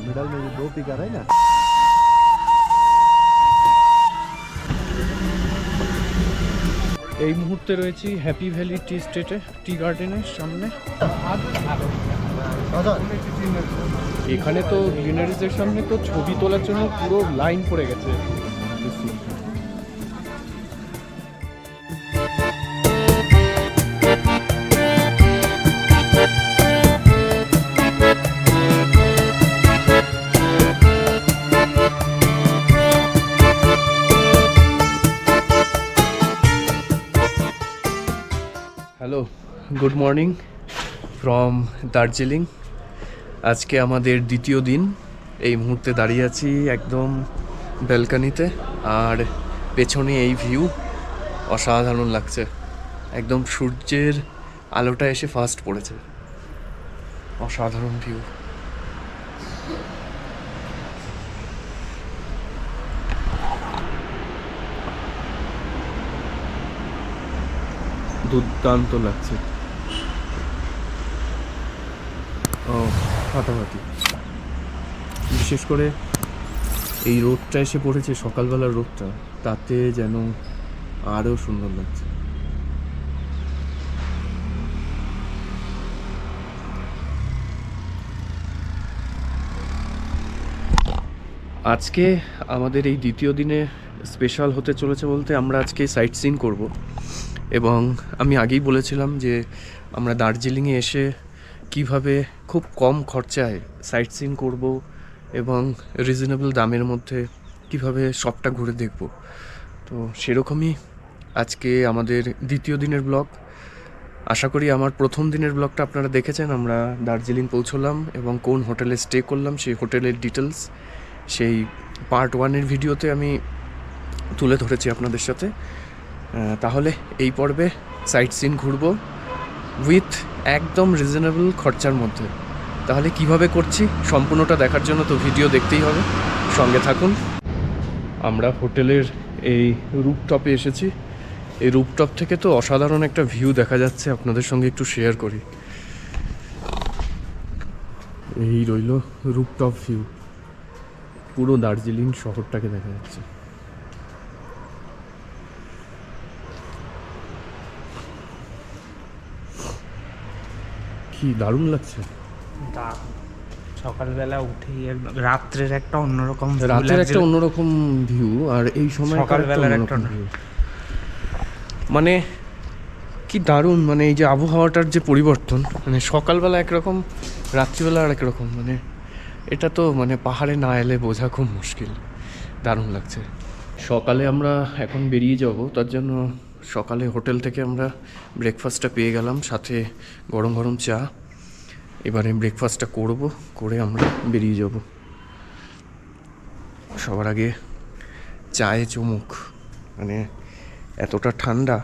Middle में 2 picker है ना। এই মুহূর্তে রয়েছি হ্যাপি ভ্যালি টি স্টেটে, টি গার্ডেনের সামনে। এখানে তো গ্রিনারিজের সামনে তো ছবি তোলার জন্য পুরো লাইন পড়ে গেছে। Hello, good morning from Darjeeling. আজকে আমাদের দ্বিতীয় দিন। এই মুহূর্তে দাঁড়িয়ে আছি একদম ব্যালকনিতে, আর পেছনে এই ভিউ অসাধারণ লাগছে। একদম সূর্যের আলোটা এসে ফার্স্ট পড়েছে, অসাধারণ ভিউ। দুর্দান্ত লাগছে। ও ফাটাফাটি, বিশেষ করে এই রোদটা এসে পড়েছে, সকালবেলার রোদটা, তাতে যেন আরও সুন্দর লাগছে। আজকে আমাদের এই দ্বিতীয় দিনে স্পেশাল হতে চলেছে বলতে, আমরা আজকে সাইট সিন করব। এবং আমি আগেই বলেছিলাম যে আমরা দার্জিলিংয়ে এসে কিভাবে খুব কম খরচায় সাইট সিন করব এবং রিজনেবল দামের মধ্যে কিভাবে সবটা ঘুরে দেখব। তো সেরকমই আজকে আমাদের দ্বিতীয় দিনের ব্লগ। আশা করি আমার প্রথম দিনের ব্লগটা আপনারা দেখেছেন। আমরা দার্জিলিং পৌঁছলাম এবং কোন হোটেলে স্টে করলাম সেই হোটেলের ডিটেলস সেই পার্ট 1-এর ভিডিওতে আমি তুলে ধরেছি আপনাদের সাথে। তাহলে এই পর্বে সাইট সিন ঘুরবো উইথ একদম রিজনেবল খরচার মধ্যে। তাহলে কিভাবে করছি সম্পূর্ণটা দেখার জন্য তো ভিডিও দেখতেই হবে, সঙ্গে থাকুন। আমরা হোটেলের এই রুফটপে এসেছি। এই রুফটপ থেকে তো অসাধারণ একটা ভিউ দেখা যাচ্ছে, আপনাদের সঙ্গে একটু শেয়ার করি। এই রইল রুফটপ ভিউ, পুরো দার্জিলিং শহরটাকে দেখা যাচ্ছে। কি দারুণ লাগছে। সকালবেলা উঠেই রাত্রের একটা অন্যরকম ভিউ, আর এই সময় সকালবেলার একটা ভিউ, মানে কি দারুণ। মানে এই যে আবহাওয়াটার যে পরিবর্তন, মানে সকালবেলা একরকম, রাত্রিবেলা আর একরকম, মানে এটা তো মানে পাহাড়ে না এলে বোঝা খুব মুশকিল। দারুণ লাগছে। সকালে আমরা এখন বেরিয়ে যাব, তার জন্য সকালে হোটেল থেকে আমরা ব্রেকফাস্টটা পেয়ে গেলাম, সাথে গরম গরম চা। এবারে ব্রেকফাস্টটা করে আমরা বেরিয়ে যাব। সবার আগে চায়ে চুমুক, মানে এতটা ঠান্ডা,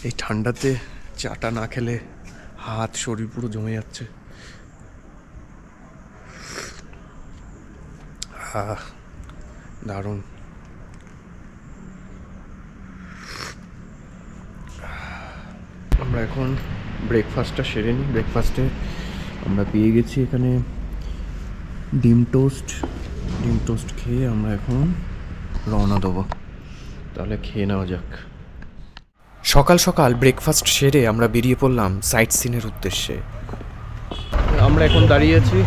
এই ঠান্ডাতে চাটা না খেলে হাত শরীর পুরো জমে যাচ্ছে। দারুণ। আমরা এখন ব্রেকফাস্টটা সেরে নিই। ব্রেকফাস্টে আমরা পেয়ে গেছি এখানে ডিম টোস্ট খেয়ে আমরা এখন রওনা দেবো। তাহলে খেয়ে নেওয়া যাক। সকাল সকাল ব্রেকফাস্ট সেরে আমরা বেরিয়ে পড়লাম সাইট সিনের উদ্দেশ্যে। আমরা এখন দাঁড়িয়ে আছি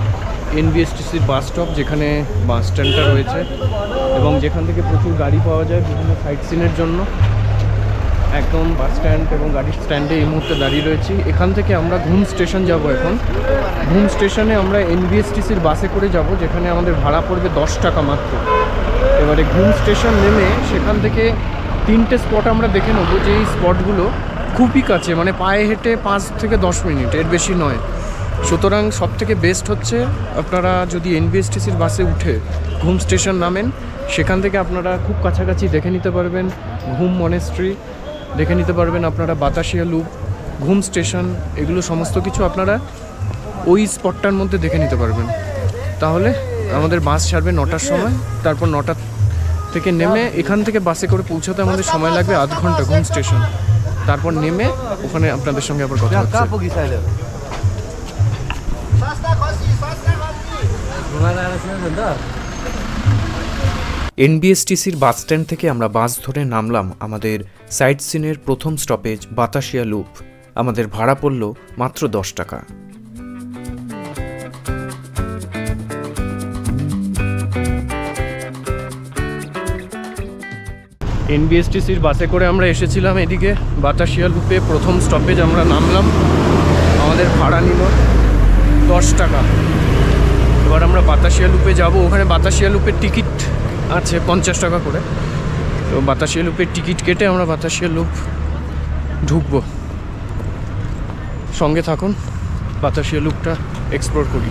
এনবিএসটিসির বাস স্টপ, যেখানে বাস স্ট্যান্ডটা রয়েছে এবং যেখান থেকে প্রচুর গাড়ি পাওয়া যায় বিভিন্ন সাইট সিনের জন্য। একদম বাস স্ট্যান্ড এবং গাড়ির স্ট্যান্ডে এই মুহূর্তে দাঁড়িয়ে রয়েছি। এখান থেকে আমরা ঘুম স্টেশন যাব। এখন ঘুম স্টেশনে আমরা এনবিএসটিসির বাসে করে যাব, যেখানে আমাদের ভাড়া পড়বে 10 টাকা মাত্র। এবারে ঘুম স্টেশন নেমে সেখান থেকে 3টে স্পট আমরা দেখে নেবো, যে এই স্পটগুলো খুবই কাছে, মানে পায়ে হেঁটে 5 থেকে 10 মিনিট, এর বেশি নয়। সুতরাং সব থেকে বেস্ট হচ্ছে আপনারা যদি এনবিএসটিসির বাসে উঠে ঘুম স্টেশন নামেন, সেখান থেকে আপনারা খুব কাছাকাছি দেখে নিতে পারবেন ঘুম মনেস্ট্রি, দেখে নিতে পারবেন আপনারা বাতাসিয়া লুপ, ঘুম স্টেশন, এগুলো সমস্ত কিছু আপনারা ওই স্পটটার মধ্যে দেখে নিতে পারবেন। তাহলে আমাদের বাস ছাড়বে 9টার সময়, তারপর 9টা থেকে নেমে এখান থেকে বাসে করে পৌঁছাতে আমাদের সময় লাগবে আধ ঘন্টা ঘুম স্টেশন। তারপর নেমে ওখানে আপনাদের সঙ্গে আবার কথা হচ্ছে। এনবিএসটিসির বাস স্ট্যান্ড থেকে আমরা বাস ধরে নামলাম আমাদের সাইট সিনের প্রথম স্টপেজ বাতাসিয়া লুপ। আমাদের ভাড়া পড়ল মাত্র 10 টাকা। এনবিএসটিসির বাসে করে আমরা এসেছিলাম এদিকে বাতাসিয়া লুপে। প্রথম স্টপেজ আমরা নামলাম, আমাদের ভাড়া নিল 10 টাকা। এবার আমরা বাতাসিয়া লুপে যাব। ওখানে বাতাসিয়া লুপের টিকিট আছে 50 টাকা করে। তো বাতাসিয়া লুপের টিকিট কেটে আমরা বাতাসিয়া লুপ ঢুকবো। সঙ্গে থাকুন, বাতাসিয়া লুপটা এক্সপ্লোর করি।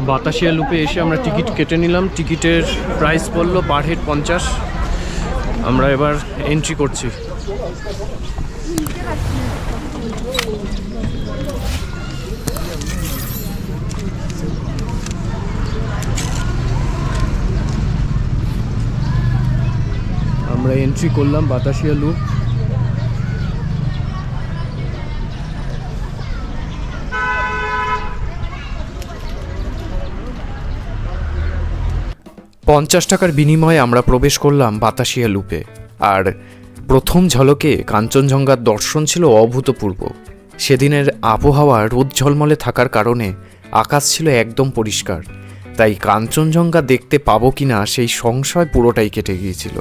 বাতাসিয়া লুপে এসে আমরা টিকিট কেটে নিলাম। টিকিটের প্রাইস পড়লো পার হেড 50। আমরা এবার এন্ট্রি করছি। আমরা এন্ট্রি করলাম বাতাসিয়া লুপ। $50 টাকার বিনিময়ে আমরা প্রবেশ করলাম বাতাসিয়া লুপে। আর প্রথম ঝলকে কাঞ্চনজঙ্ঘার দর্শন ছিল অভূতপূর্ব। সেদিনের আবহাওয়া রোদ ঝলমলে থাকার কারণে আকাশ ছিল একদম পরিষ্কার, তাই কাঞ্চনজঙ্ঘা দেখতে পাবো কিনা সেই সংশয় পুরোটাই কেটে গিয়েছিল।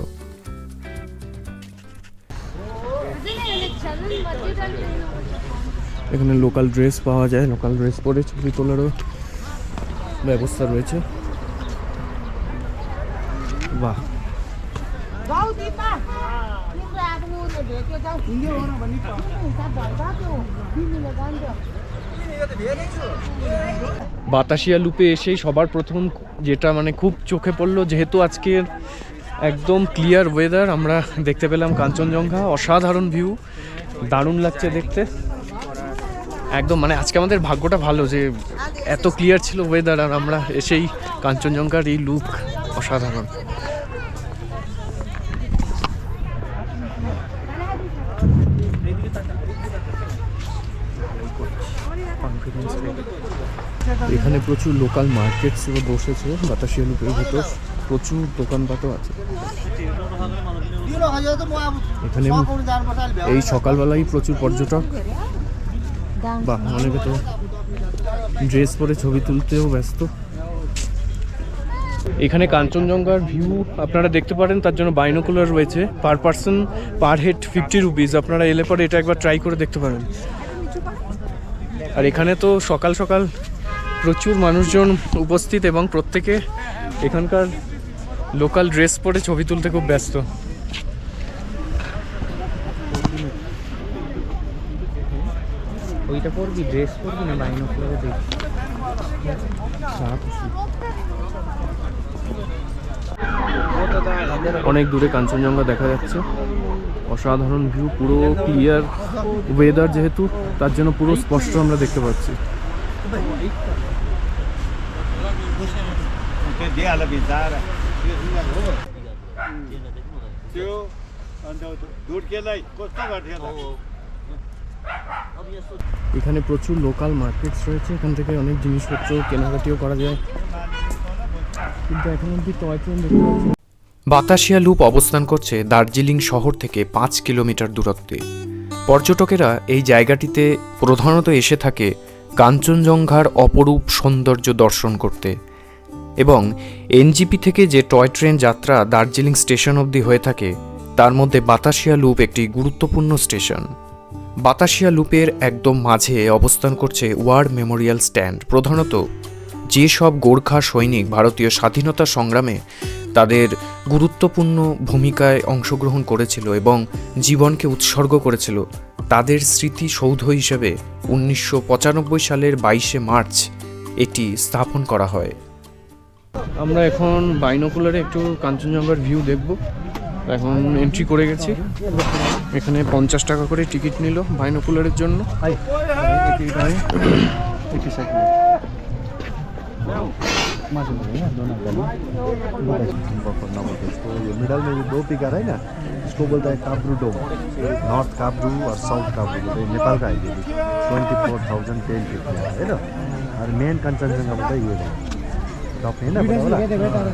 এখানে লোকাল ড্রেস পাওয়া যায়, লোকাল ড্রেস পরে ছবি তোলারও ব্যবস্থা রয়েছে। বাহ, বাতাসিয়া লুপে এসেই সবার প্রথম যেটা মানে খুব চোখে পড়লো, যেহেতু আজকের একদম ক্লিয়ার ওয়েদার, আমরা দেখতে পেলাম কাঞ্চনজঙ্ঘা। অসাধারণ ভিউ, দারুণ লাগছে দেখতে একদম। মানে আজকে আমাদের ভাগ্যটা ভালো যে এত ক্লিয়ার ছিল ওয়েদার, আর আমরা এসেই কাঞ্চনজঙ্ঘার এই লুক অসাধারণ। এখানে প্রচুর লোকাল মার্কেটস বসেছে বাতাসিয়া লুপের ভেতর, প্রচুর দোকানপাটও আছে। এখানে এই সকালবেলায় প্রচুর পর্যটক, বাহ, অনেকে তো ড্রেস পরে ছবি তুলতেও ব্যস্ত। এখানে কাঞ্চনজঙ্ঘার ভিউ আপনারা দেখতে পারেন, তার জন্য বাইনোকুলার রয়েছে। Per person per head 50 rupees. আপনারা এলে পরে এটা একবার ট্রাই করে দেখতে পারেন। আর এখানে তো সকাল সকাল প্রচুর মানুষজন উপস্থিত এবং প্রত্যেকে এখানকার লোকাল ড্রেস পরে ছবি তুলতে খুব ব্যস্ত। ওইটা পরবি, ড্রেস পরবি না বাইনোকুলারে দেখি। অনেক দূরে কাঞ্চনজঙ্ঘা দেখা যাচ্ছে, অসাধারণ ভিউ, পুরো ক্লিয়ার ওয়েদার যেহেতু, তার জন্য পুরো স্পষ্ট আমরা দেখতে পাচ্ছি। এখানে প্রচুর লোকাল মার্কেটস রয়েছে, এখান থেকে অনেক জিনিসপত্র কেনাকাটিও করা যায়, কিন্তু এখন অব্দি টয় ট্রেন দেখতে পাচ্ছি। বাতাসিয়া লুপ অবস্থান করছে দার্জিলিং শহর থেকে 5 কিলোমিটার দূরত্বে। পর্যটকেরা এই জায়গাটিতে প্রধানত এসে থাকে কাঞ্চনজঙ্ঘার অপরূপ সৌন্দর্য দর্শন করতে, এবং এনজিপি থেকে যে টয় ট্রেন যাত্রা দার্জিলিং স্টেশন অবধি হয়ে থাকে, তার মধ্যে বাতাসিয়া লুপ একটি গুরুত্বপূর্ণ স্টেশন। বাতাসিয়া লুপের একদম মাঝে অবস্থান করছে ওয়ার মেমোরিয়াল স্ট্যান্ড। প্রধানত যেসব গোর্খা সৈনিক ভারতীয় স্বাধীনতা সংগ্রামে তাদের গুরুত্বপূর্ণ ভূমিকায় অংশগ্রহণ করেছিল এবং জীবনকে উৎসর্গ করেছিল, তাদের স্মৃতিসৌধ হিসেবে 1995 সালের 22শে মার্চ এটি স্থাপন করা হয়। আমরা এখন বাইনোকুলারে একটু কাঞ্চনজঙ্ঘার ভিউ দেখব। এখন এন্ট্রি করে গেছি। এখানে 50 টাকা করে টিকিট নিল বাইনোকুলারের জন্য। ये मिडल में जो दो पिकर है ना, इसको बोलता है काब्रू डोम, नॉर्थ काब्रू और साउथ काब्रू, ये नेपाल का है। ये 24,000 टेल है ना। और मेन कंचनजंगा बोलता है ये टॉप है ना, बड़ा वाला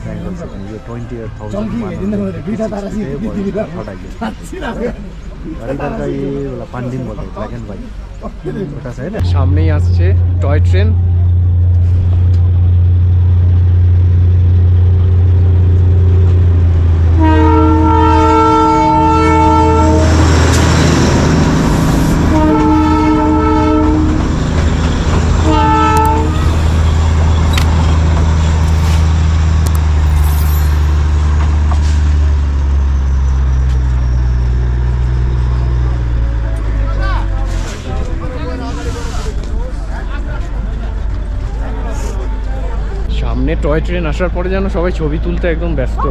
ट्रायंगल से ये 28,000 और इधर का ये वाला पांडिम बोलते हैं, ब्लैक एंड व्हाइट छोटा सा है ना। সামনেই আসছে টয় ট্রেন। সামনে টয় ট্রেন আসার পরে যেন সবাই ছবি তুলতে একদম ব্যস্ত।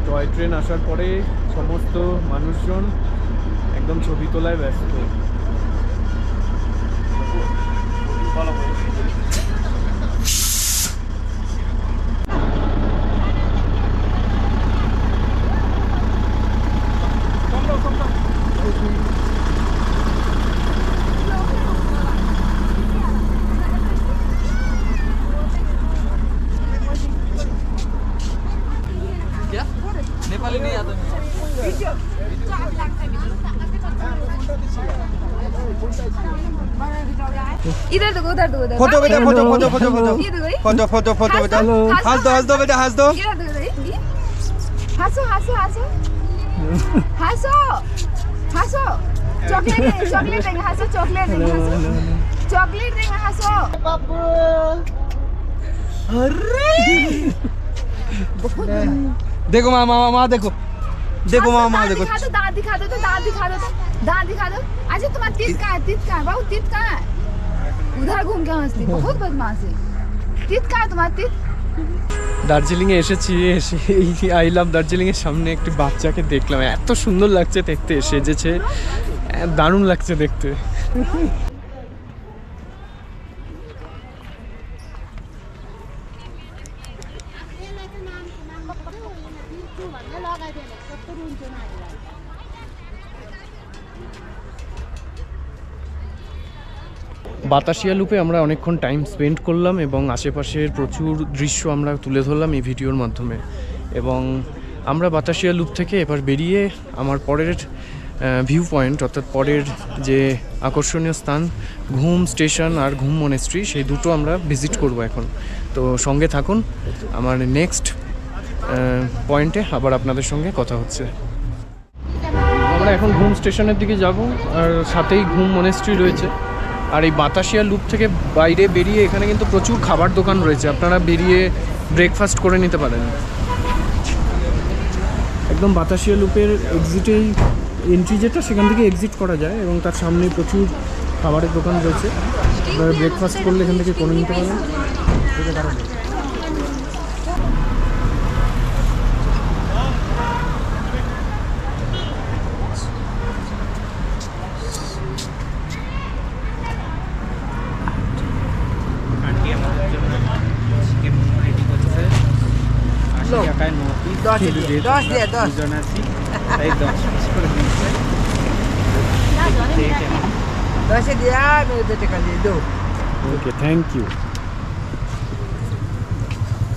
টয় ট্রেন আসার পরে সমস্ত মানুষজন একদম ছবি তোলায় ব্যস্ত। इधर देखो उधर देखो फोटो बेटा, फोटो फोटो फोटो फोटो ये देखो फोटो फोटो फोटो बेटा, हंस दो बेटा, हंस दो। इधर देखो हंसो हंसो हंसो हंसो हंसो चॉकलेट देंगे हंसो चॉकलेट देंगे हंसो चॉकलेट देंगे हंसो देखो मामा, मामा देखो, देखो मामा देखो। दांत दिखा दो तो दांत दिखा दो तो दांत दिखा दो। अच्छा तुम्हारा तीत कहाँ है? तीत कहाँ है बाबू? तीत कहाँ है? उधर घूम के हंसती, बहुत बदमाश है। तीत कहाँ है तुम्हारा? तीत দার্জিলিংয়ে এসেছি, এসে আইলাম দার্জিলিংয়ের সামনে একটি বাচ্চাকে দেখলাম, এত সুন্দর লাগছে দেখতে, সেজেছে, দারুণ লাগছে দেখতে। বাতাসিয়া লুপে আমরা অনেকক্ষণ টাইম স্পেন্ড করলাম এবং আশেপাশের প্রচুর দৃশ্য আমরা তুলে ধরলাম এই ভিডিওর মাধ্যমে। এবং আমরা বাতাসিয়া লুপ থেকে এবার বেরিয়ে আমার পরের ভিউ পয়েন্ট, অর্থাৎ পরের যে আকর্ষণীয় স্থান ঘুম স্টেশন আর ঘুম মনেস্ট্রি, সেই দুটো আমরা ভিজিট করব এখন। তো সঙ্গে থাকুন, আমার নেক্সট পয়েন্টে আবার আপনাদের সঙ্গে কথা হচ্ছে। আমরা এখন ঘুম স্টেশনের দিকে যাব, আর সাথেই ঘুম মনেস্ট্রি রয়েছে। আর এই বাতাসিয়া লুপ থেকে বাইরে বেরিয়ে এখানে কিন্তু প্রচুর খাবার দোকান রয়েছে, আপনারা বেরিয়ে ব্রেকফাস্ট করে নিতে পারেন। একদম বাতাসিয়া লুপের এক্সিটেই এন্ট্রি যেটা, সেখান থেকে এক্সিট করা যায় এবং তার সামনে প্রচুর খাবারের দোকান রয়েছে, আপনারা ব্রেকফাস্ট করলে এখান থেকে করে নিতে পারেন। Okay, thank you.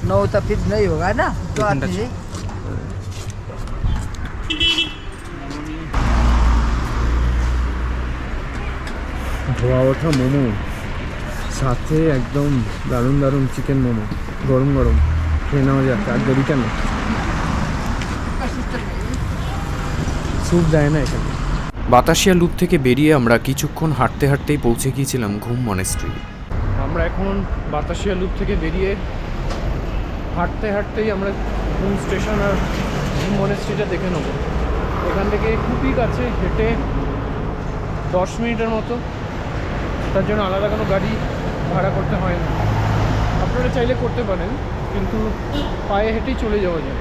9 तो फिर नहीं होगा ना, तो आती है। ধোয়া ওঠা মোমো, সাথে একদম দারুণ দারুণ চিকেন মোমো, গরম গরম খেয়ে নেওয়া যাচ্ছে। আর দেরি কেন, স্যুপ দেয় না এখানে। বাতাসিয়া লুপ থেকে বেরিয়ে আমরা কিছুক্ষণ হাঁটতে হাঁটতেই পৌঁছে গিয়েছিলাম ঘুম মনেস্ট্রি। আমরা এখন বাতাসিয়া লুপ থেকে বেরিয়ে হাঁটতে হাঁটতেই আমরা ঘুম স্টেশন আর ঘুম মনেস্ট্রিটা দেখে নেবো। এখান থেকে খুবই কাছে, হেঁটে 10 মিনিটের মতো, তার জন্য আলাদা কোনো গাড়ি ভাড়া করতে হয় না। আপনারা চাইলে করতে পারেন, কিন্তু পায়ে হেঁটেই চলে যাওয়া যায়।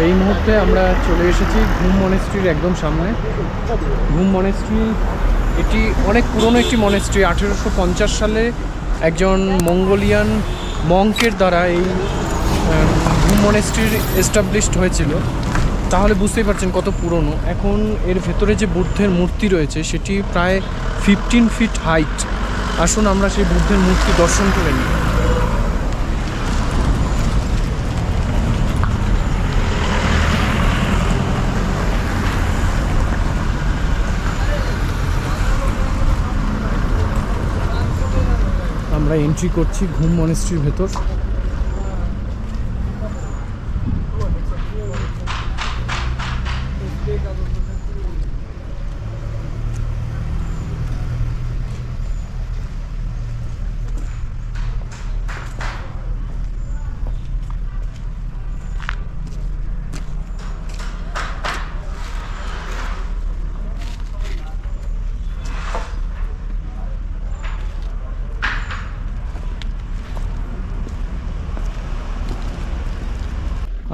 এই মুহূর্তে আমরা চলে এসেছি ঘুম মনেস্ট্রির একদম সামনে। ঘুম মনেস্ট্রি এটি অনেক পুরনো একটি মনেস্ট্রি। 1850 সালে একজন মঙ্গোলিয়ান মঙ্কের দ্বারা এই ঘুম মনেস্ট্রির এস্টাবলিশড হয়েছিল। তাহলে বুঝতেই পারছেন কত পুরনো। এখন এর ভেতরে যে বুদ্ধের মূর্তি রয়েছে সেটি প্রায় 15 ফিট হাইট। আসুন আমরা সেই বুদ্ধের মূর্তি দর্শন করে নিই। আমরা এন্ট্রি করছি ঘুম মনেস্ট্রির ভেতর।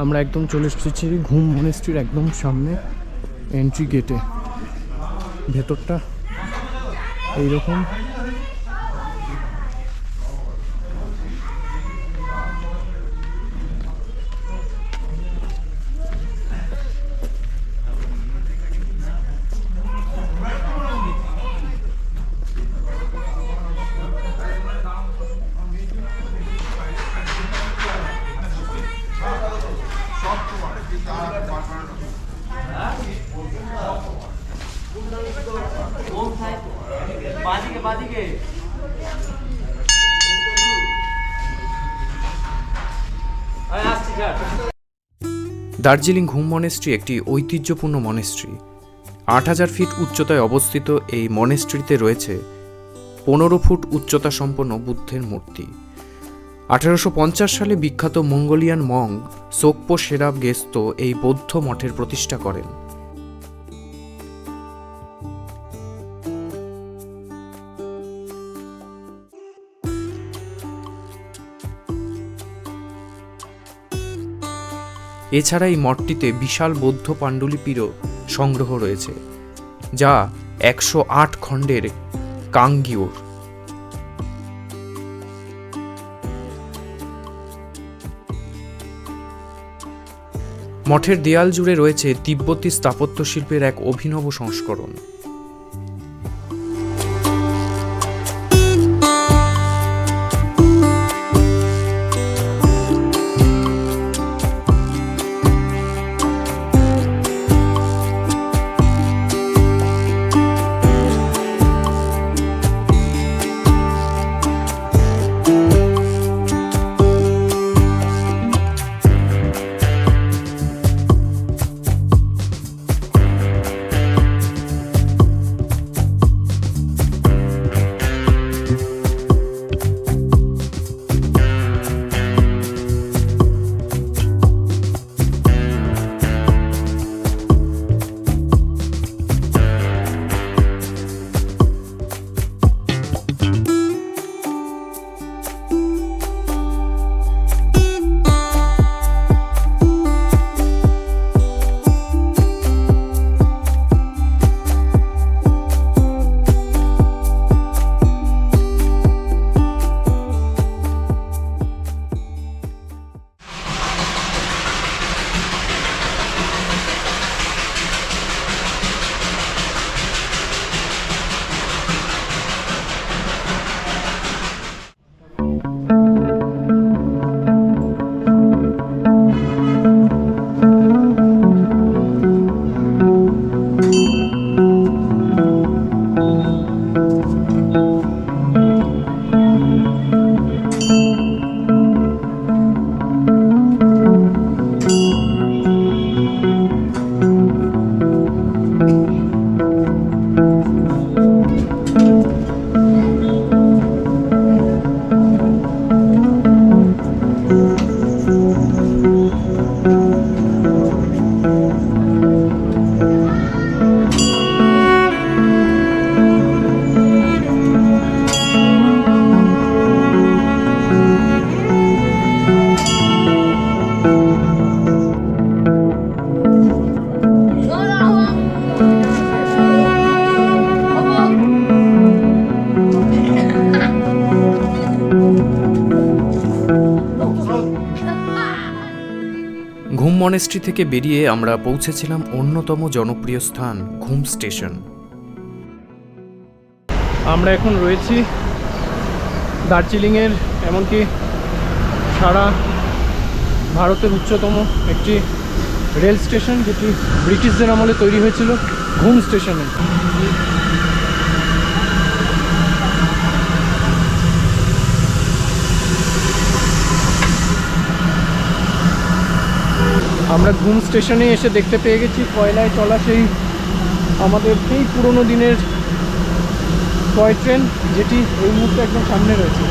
আমরা একদম চলে এসেছি ঘুম মনেস্ট্রির একদম সামনে, এন্ট্রি গেটে। ভেতরটা এইরকম। দার্জিলিং ঘুম মনেস্ট্রি একটি ঐতিহ্যপূর্ণ মনেস্ট্রি। 8000 ফিট উচ্চতায় অবস্থিত এই মনেস্ট্রিতে রয়েছে 15 ফুট উচ্চতা সম্পন্ন বুদ্ধের মূর্তি। 1850 সালে বিখ্যাত মঙ্গোলিয়ান মঙ্ক সোকপো শেরাব গেস্তো এই বৌদ্ধ মঠের প্রতিষ্ঠা করেন। এছাড়া এই মঠটিতে বিশাল বৌদ্ধ পাণ্ডুলিপিরও সংগ্রহ রয়েছে, যা 108 খণ্ডের কাঙ্গিওর। মঠের দেয়াল জুড়ে রয়েছে তিব্বতী স্থাপত্য শিল্পের এক অভিনব সংস্করণ। ঘুম মনেস্ট্রি থেকে বেরিয়ে আমরা পৌঁছেছিলাম অন্যতম জনপ্রিয় স্থান ঘুম স্টেশন। আমরা এখন রয়েছি দার্জিলিংয়ের, এমনকি সারা ভারতের উচ্চতম একটি রেল স্টেশন, যেটি ব্রিটিশদের আমলে তৈরি হয়েছিল, ঘুম স্টেশনে। আমরা ঘুম স্টেশনে এসে দেখতে পেয়ে গেছি কয়লায় চলা সেই আমাদের সেই পুরনো দিনের টয় ট্রেন, যেটি এই মুহূর্তে একদম সামনে রয়েছে।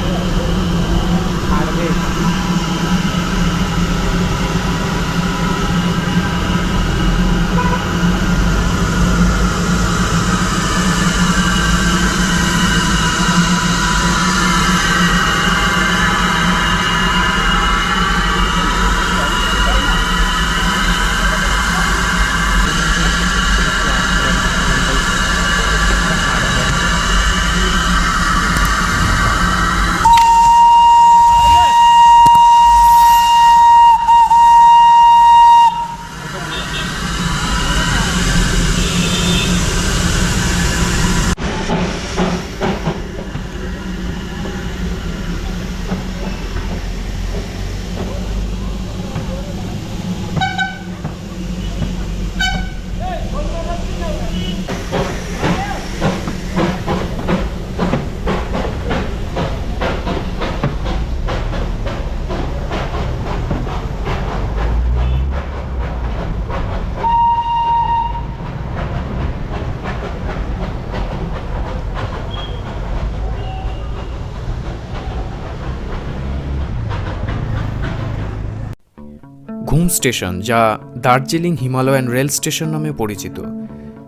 ঘুম স্টেশন, যা দার্জিলিং হিমালয়ান রেল স্টেশন নামে পরিচিত,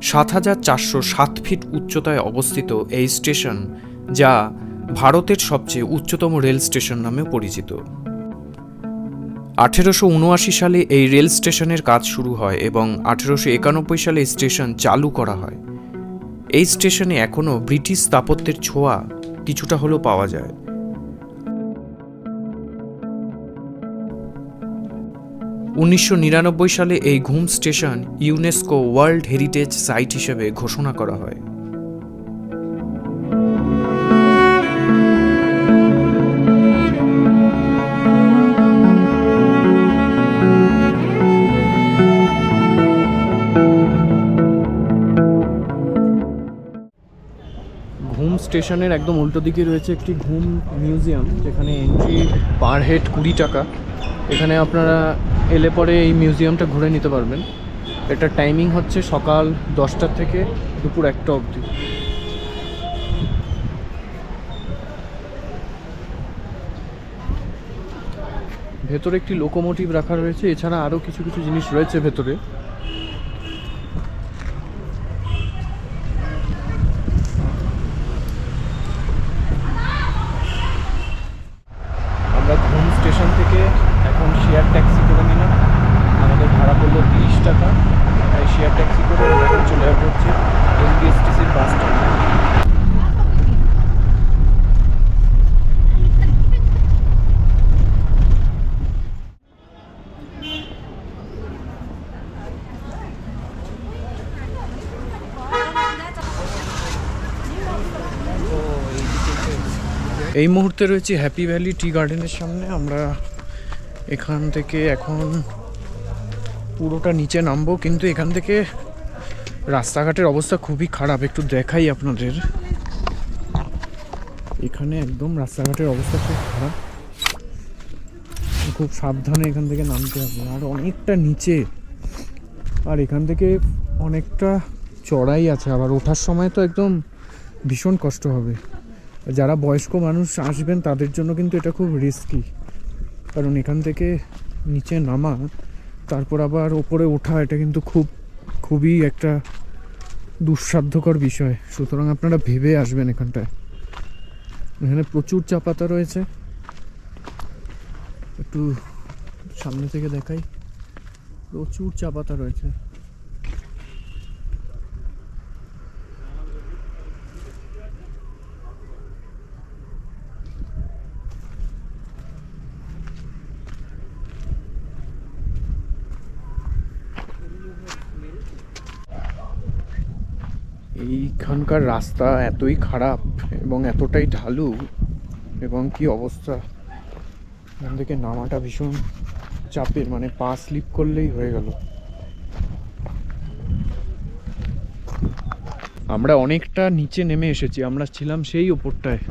৭,৪০৭ ফিট উচ্চতায় অবস্থিত এই স্টেশন, যা ভারতের সবচেয়ে উচ্চতম রেল স্টেশন নামে পরিচিত। 1879 সালে এই রেল স্টেশনের কাজ শুরু হয় এবং 1891 সালে এই স্টেশন চালু করা হয়। এই স্টেশনে এখনও ব্রিটিশ স্থাপত্যের ছোঁয়া কিছুটা হলেও পাওয়া যায়। 1999 সালে এই Ghum station UNESCO world heritage site হিসেবে ঘোষণা করা হয়। ঘুম স্টেশনের একদম উল্টো দিকে রয়েছে একটি ঘুম মিউজিয়াম, যেখানে এন্ট্রি পার হেড 20 টাকা। এখানে আপনারা এলে পরে এই মিউজিয়ামটা ঘুরে নিতে পারবেন। এটার টাইমিং হচ্ছে সকাল 10টা থেকে দুপুর 1টা অবধি। ভেতরে একটি লোকোমোটিভ রাখা রয়েছে, এছাড়া আরও কিছু কিছু জিনিস রয়েছে ভেতরে। আমরা ঘুম স্টেশন থেকে এখন শেয়ার ট্যাক্সি করে নিলাম, আমাদের ভাড়া পড়লো 30 টাকা। তাই শেয়ার ট্যাক্সি করে এখন চলে যাবো হচ্ছে এনবিএসটিসির বাস স্ট্যান্ড। এই মুহূর্তে রয়েছে হ্যাপি ভ্যালি টি গার্ডেনের সামনে। আমরা এখান থেকে এখন পুরোটা নিচে নামবো, কিন্তু এখান থেকে রাস্তাঘাটের অবস্থা খুবই খারাপ। একটু দেখাই আপনাদের, এখানে একদম রাস্তাঘাটের অবস্থা খুব খারাপ, খুব সাবধানে এখান থেকে নামতে হবে। আর অনেকটা নিচে, আর এখান থেকে অনেকটা চড়াই আছে, আবার ওঠার সময় তো একদম ভীষণ কষ্ট হবে। যারা বয়স্ক মানুষ আসবেন তাদের জন্য কিন্তু এটা খুব রিস্কি, কারণ এখান থেকে নিচে নামা তারপর আবার ওপরে ওঠা, এটা কিন্তু খুবই একটা দুঃসাধ্যকর বিষয়। সুতরাং আপনারা ভেবে আসবেন এখানটায়। এখানে প্রচুর চা পাতা রয়েছে, একটু সামনে থেকে দেখাই, প্রচুর চা পাতা রয়েছে। এইখানকার রাস্তা এতই খারাপ এবং এতটাই ঢালু, এবং কি অবস্থা, এখান থেকে নামাটা ভীষণ চাপের, মানে পা স্লিপ করলেই হয়ে গেল। আমরা অনেকটা নিচে নেমে এসেছি, আমরা ছিলাম সেই ওপরটায়,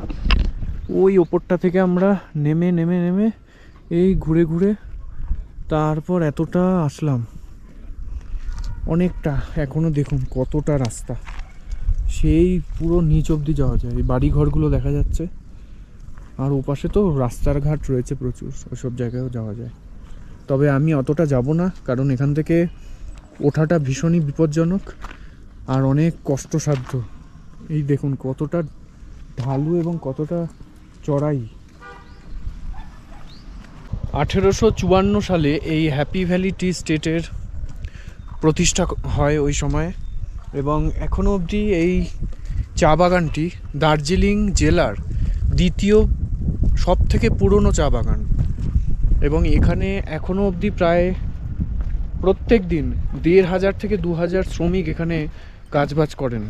ওই ওপরটা থেকে আমরা নেমে নেমে নেমে এই ঘুরে ঘুরে তারপর এতটা আসলাম, অনেকটা। এখনো দেখুন কতটা রাস্তা, সেই পুরো নিচ অবধি যাওয়া যায়, এই বাড়ি ঘরগুলো দেখা যাচ্ছে, আর ওপাশে তো রাস্তার ঘাট রয়েছে প্রচুর, ওসব জায়গায়ও যাওয়া যায়। তবে আমি অতটা যাব না, কারণ এখান থেকে ওঠাটা ভীষণই বিপজ্জনক আর অনেক কষ্টসাধ্য। এই দেখুন কতটা ঢালু এবং কতটা চড়াই। 1854 সালে এই হ্যাপি ভ্যালি টি স্টেটের প্রতিষ্ঠা হয় ওই সময়, এবং এখনও অবধি এই চা বাগানটি দার্জিলিং জেলার দ্বিতীয় সব থেকে পুরনো চা বাগান, এবং এখানে এখনও অবধি প্রায় প্রত্যেক দিন 1500 থেকে 2000 শ্রমিক এখানে কাজবাজ করেন।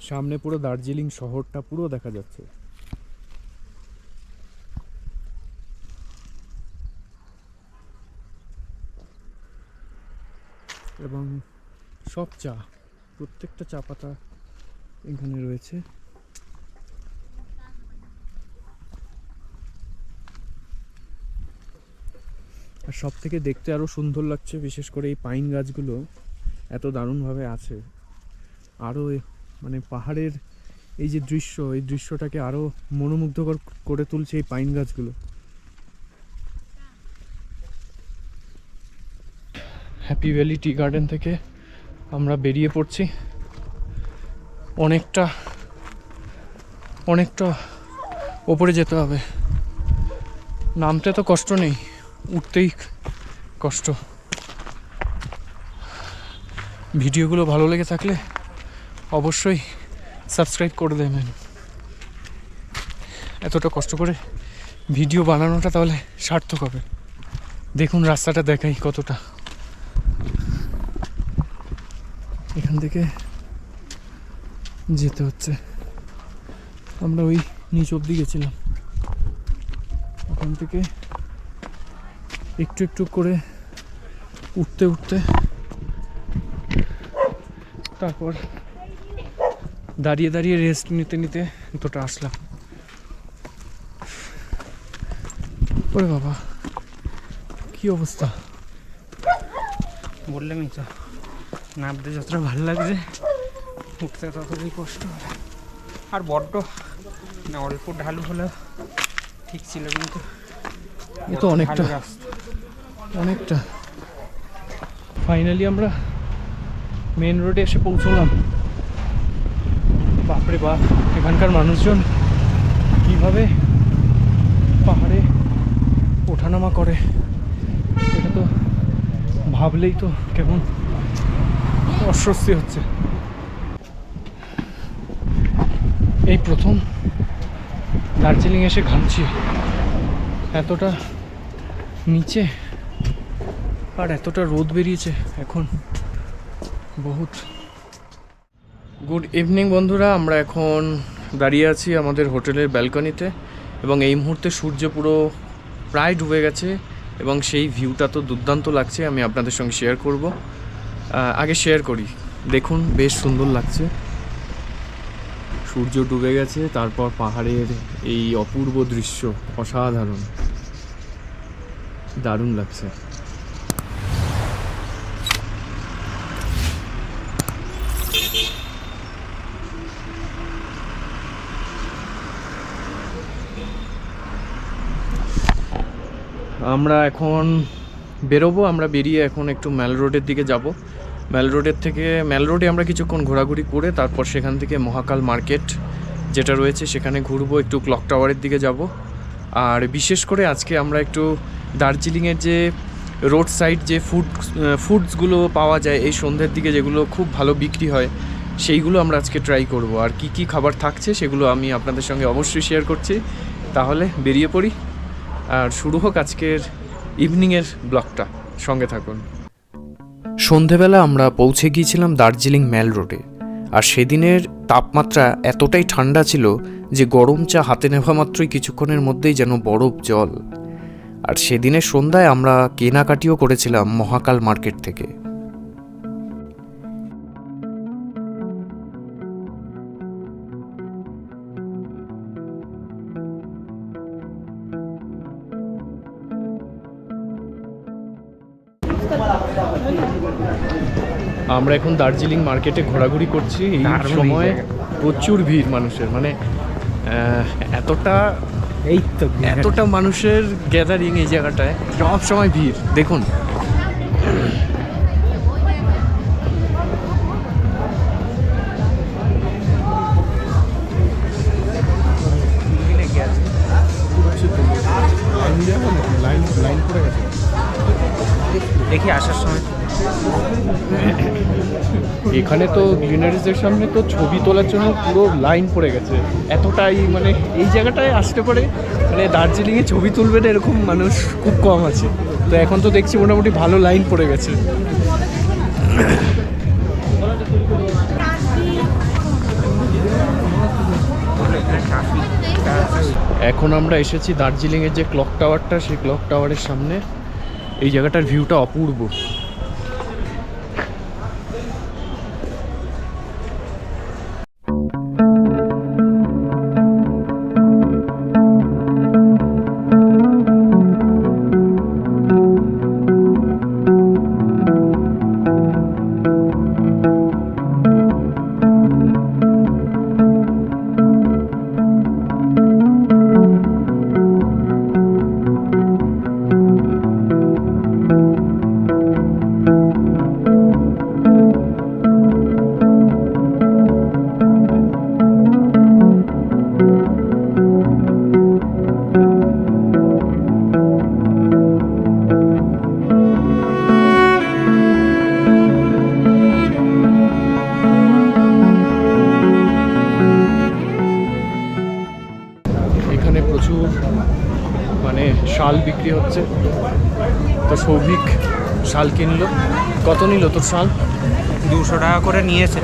সামনে পুরো দার্জিলিং শহরটা পুরো দেখা যাচ্ছে। এবং সব চা, প্রত্যেকটা চা পাতা এখানে রয়েছে। আর সব থেকে দেখতে আরো সুন্দর লাগছে, বিশেষ করে এই পাইন গাছগুলো এত দারুণভাবে আছে। আরো মানে পাহাড়ের এই যে দৃশ্য, এই দৃশ্যটাকে আরো মনোমুগ্ধকর করে তুলছে এই পাইন গাছগুলো। হ্যাপি ভ্যালি টি গার্ডেন থেকে আমরা বেরিয়ে পড়ছি। অনেকটা ওপরে যেতে হবে, নামতে তো কষ্ট নেই, উঠতেই কষ্ট। ভিডিওগুলো ভালো লেগে থাকলে অবশ্যই সাবস্ক্রাইব করে দেবেন। এতটা কষ্ট করে ভিডিও বানানোটা তাহলে সার্থক হবে। দেখুন রাস্তাটা দেখাই কতটা, এখান থেকে যেতে হচ্ছে। আমরা ওই নিচ অব্দি গেছিলাম, ওখান থেকে একটু একটু করে উঠতে উঠতে তারপর দাঁড়িয়ে দাঁড়িয়ে রেস্ট নিতে নিতে এতটা আসলাম। ওরে বাবা কি অবস্থা, বললামই তো, নামতে যতটা ভালো লাগছে উঠতে ততটাই কষ্ট। আর বড্ড না অল্প ঢালু হলেও ঠিক ছিল, কিন্তু এ তো অনেকটা ঢালু রাস্তা। অনেকটা। ফাইনালি আমরা মেন রোডে এসে পৌঁছলাম। বাপরে বাপ, এখানকার মানুষজন কিভাবে পাহাড়ে ওঠানামা করে এটা তো ভাবলেই তো কেমন অস্বস্তি হচ্ছে। এই প্রথম দার্জিলিং এসে ঘামছি, এতটা নিচে আর এতটা রোদ বেরিয়েছে এখন বহুত। গুড ইভিনিং বন্ধুরা, আমরা এখন দাঁড়িয়ে আছি আমাদের হোটেলের ব্যালকনিতে, এবং এই মুহূর্তে সূর্য পুরো প্রায় ডুবে গেছে, এবং সেই ভিউটা তো দুর্দান্ত লাগছে, আমি আপনাদের সঙ্গে শেয়ার করব। আগে শেয়ার করি, দেখুন বেশ সুন্দর লাগছে, সূর্য ডুবে গেছে, তারপর পাহাড়ের এই অপূর্ব দৃশ্য অসাধারণ, দারুণ লাগছে। আমরা এখন বেরোবো, আমরা বেরিয়ে এখন একটু ম্যাল রোডের দিকে যাব। ম্যাল রোডে আমরা কিছুক্ষণ ঘোরাঘুরি করে তারপর সেখান থেকে মহাকাল মার্কেট যেটা রয়েছে সেখানে ঘুরবো, একটু ক্লক টাওয়ারের দিকে যাব। আর বিশেষ করে আজকে আমরা একটু দার্জিলিংয়ের যে রোড সাইড যে ফুডসগুলো পাওয়া যায় এই সন্ধ্যের দিকে, যেগুলো খুব ভালো বিক্রি হয়, সেইগুলো আমরা আজকে ট্রাই করব। আর কি কি খাবার থাকছে সেগুলো আমি আপনাদের সঙ্গে অবশ্যই শেয়ার করছি। তাহলে বেরিয়ে পড়ি আর শুরু হোক আজকের ইভিনিংয়ের ব্লগটা, সঙ্গে থাকুন। সন্ধেবেলা আমরা পৌঁছে গিয়েছিলাম দার্জিলিং ম্যাল রোডে। আর সেদিনের তাপমাত্রা এতটাই ঠান্ডা ছিল যে গরম চা হাতে নেওয়া মাত্রই কিছুক্ষণের মধ্যেই যেন বরফ জল। আর সেদিনের সন্ধ্যায় আমরা কেনাকাটিও করেছিলাম মহাকাল মার্কেট থেকে। আমরা এখন দার্জিলিং মার্কেটে ঘোরাঘুরি করছি। এই সময় প্রচুর ভিড় মানুষের, মানে এতটা মানুষের গ্যাদারিং এই জায়গাটায়, সব সময় ভিড়। দেখুন দেখি আসার সময় এখানে তো গ্রিনারিজের সামনে তো ছবি তোলার জন্য পুরো লাইন পড়ে গেছে। এতটাই মানে এই জায়গাটায় আসতে পারে, মানে দার্জিলিংয়ে ছবি তুলবেন এরকম মানুষ খুব কম আছে। তো এখন তো দেখছি মোটামুটি ভালো লাইন পড়ে গেছে। এখন আমরা এসেছি দার্জিলিংয়ের যে ক্লক টাওয়ারটা, সেই ক্লক টাওয়ারের সামনে। এই জায়গাটার ভিউটা অপূর্ব। এখানে প্রচুর মানে শাল বিক্রি হচ্ছে। তো সৌভিক শাল কিনলো। কত নিল তোর শাল? 200 টাকা করে নিয়েছে।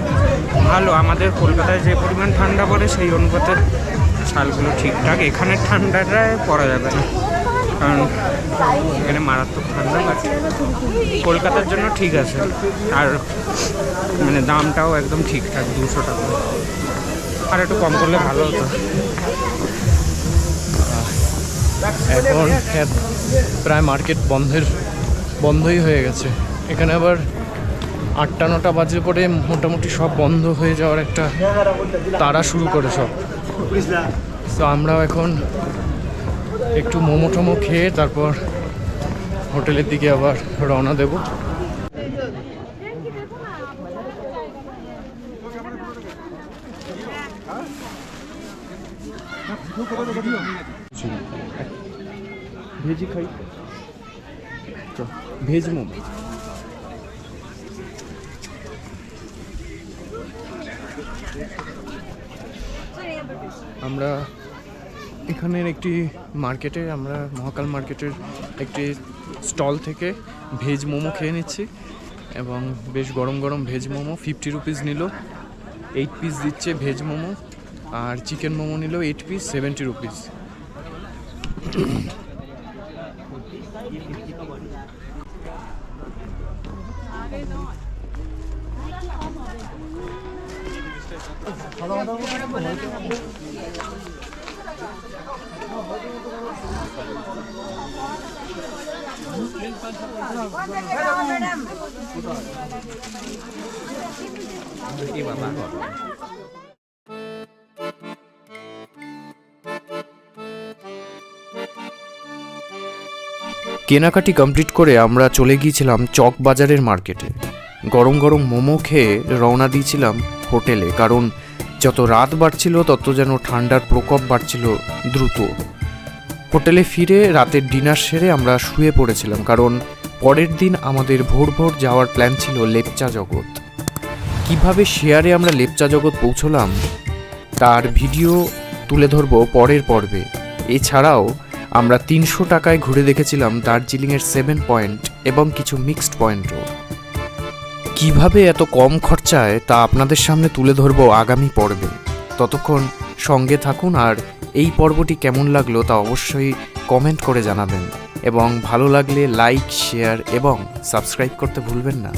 ভালো, আমাদের কলকাতায় যে পরিমাণ ঠান্ডা পড়ে সেই অনুপাতে শালগুলো ঠিকঠাক। এখানে ঠান্ডাটায় পরা যাবে না, কারণ এখানে মারাত্মক ঠান্ডা লাগে। কলকাতার জন্য ঠিক আছে, আর মানে দামটাও একদম ঠিকঠাক 200 টাকা। আর একটু কম করলে ভালো হতো। এখন প্রায় মার্কেট বন্ধই হয়ে গেছে। এখানে আবার 8টা-9টা বাজে পরে মোটামুটি সব বন্ধ হয়ে যাওয়ার একটা তাড়া শুরু করে সব। তো আমরাও এখন একটু মোমো টোমো খেয়ে তারপর হোটেলের দিকে আবার রওনা দেব। ভেজি খাই, ভেজ মোমো। আমরা এখানের একটি মার্কেটে, আমরা মহাকাল মার্কেটের একটি স্টল থেকে ভেজ মোমো খেয়ে নিচ্ছি, এবং বেশ গরম গরম ভেজ মোমো। 50 রুপিস নিল, 8 পিস দিচ্ছে ভেজ মোমো। আর চিকেন মোমো নিল 8 পিস, 70 রুপিস। কেনাকাটি কমপ্লিট করে আমরা চলে গিয়েছিলাম চক বাজারের মার্কেটে। গরম গরম মোমো খেয়ে রওনা দিয়েছিলাম হোটেলে, কারণ যত রাত বাড়ছিল তত যেন ঠান্ডার প্রকোপ বাড়ছিল দ্রুত। হোটেলে ফিরে রাতের ডিনার সেরে আমরা শুয়ে পড়েছিলাম, কারণ পরের দিন আমাদের ভোর ভোর যাওয়ার প্ল্যান ছিল লেপচা জগৎ। কিভাবে শেয়ারে আমরা লেপচা জগৎ পৌঁছলাম তার ভিডিও তুলে ধরবো পরের পর্বে। এছাড়াও আমরা 300 টাকায় ঘুরে দেখেছিলাম দার্জিলিংয়ের 7 পয়েন্ট এবং কিছু মিক্সড পয়েন্টও। কিভাবে এত কম খরচায় তা আপনাদের সামনে তুলে ধরবো আগামী পর্বে। ততক্ষণ সঙ্গে থাকুন, আর এই পর্বটি কেমন লাগলো তা অবশ্যই কমেন্ট করে জানাবেন এবং ভালো লাগলে লাইক, শেয়ার এবং সাবস্ক্রাইব করতে ভুলবেন না।